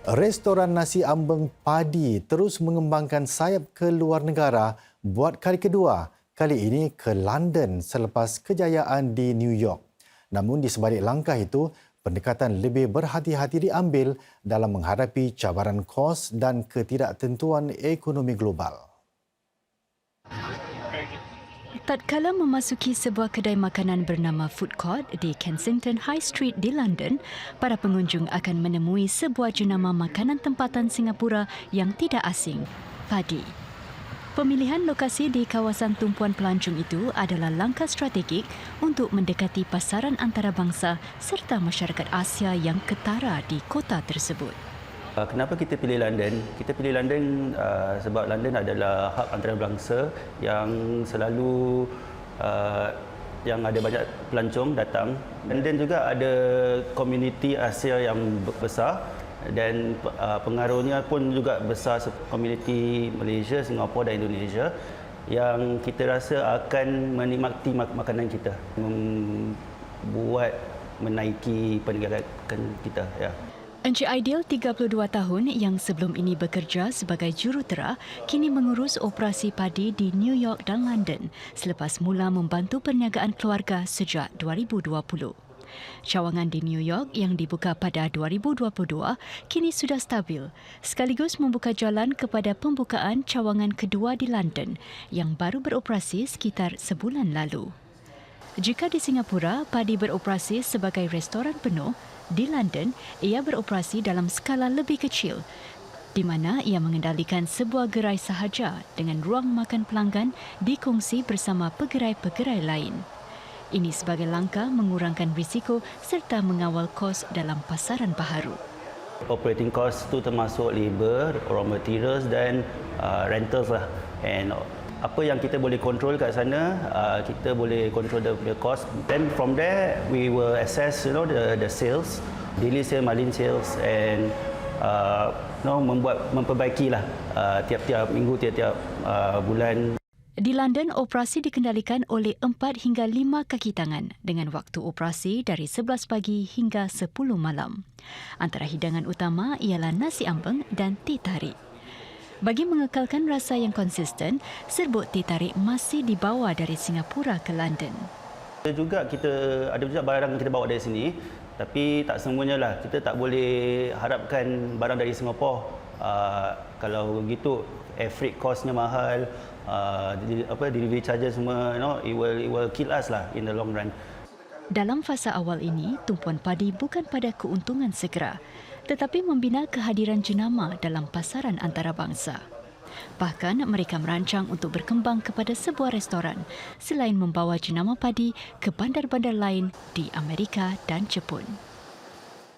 Restoran nasi ambeng padi terus mengembangkan sayap ke luar negara buat kali kedua. Kali ini ke London selepas kejayaan di New York. Namun di sebalik langkah itu, pendekatan lebih berhati-hati diambil dalam menghadapi cabaran kos dan ketidaktentuan ekonomi global. Tatkala memasuki sebuah kedai makanan bernama Food Court di Kensington High Street di London, para pengunjung akan menemui sebuah jenama makanan tempatan Singapura yang tidak asing, padi. Pemilihan lokasi di kawasan tumpuan pelancong itu adalah langkah strategik untuk mendekati pasaran antarabangsa serta masyarakat Asia yang ketara di kota tersebut. Kenapa kita pilih London? Kita pilih London sebab London adalah hub antarabangsa yang selalu yang ada banyak pelancong datang. London juga ada komuniti Asia yang besar dan pengaruhnya pun juga besar komuniti Malaysia, Singapura dan Indonesia yang kita rasa akan menikmati makanan kita, membuat menaiki perniagaan kita. Ya. Encik Aidil, 32 tahun yang sebelum ini bekerja sebagai jurutera, kini mengurus operasi padi di New York dan London selepas mula membantu perniagaan keluarga sejak 2020. Cawangan di New York yang dibuka pada 2022 kini sudah stabil, sekaligus membuka jalan kepada pembukaan cawangan kedua di London yang baru beroperasi sekitar sebulan lalu. Jika di Singapura, padi beroperasi sebagai restoran penuh, di London, ia beroperasi dalam skala lebih kecil, di mana ia mengendalikan sebuah gerai sahaja dengan ruang makan pelanggan dikongsi bersama pegerai-pegerai lain. Ini sebagai langkah mengurangkan risiko serta mengawal kos dalam pasaran baharu. Operating cost itu termasuk labor, raw materials dan rentals lah. And apa yang kita boleh control kat sana, kita boleh control the cost. Then from there we will assess the sales, daily sales, margin sales and memperbaikilah tiap-tiap minggu, tiap-tiap bulan. Di London, operasi dikendalikan oleh 4 hingga 5 kaki tangan dengan waktu operasi dari 11 pagi hingga 10 malam. Antara hidangan utama ialah nasi ambeng dan teh tarik. Bagi mengekalkan rasa yang konsisten, serbuk teh tarik masih dibawa dari Singapura ke London. Kita ada juga barang yang kita bawa dari sini, tapi tak semuanya lah. Kita tak boleh harapkan barang dari Singapura. Kalau begitu, air freight costnya mahal, delivery charges semua, it will kill us lah in the long run. Dalam fasa awal ini, tumpuan padi bukan pada keuntungan segera, tetapi membina kehadiran jenama dalam pasaran antarabangsa. Bahkan mereka merancang untuk berkembang kepada sebuah restoran selain membawa jenama padi ke bandar-bandar lain di Amerika dan Jepun.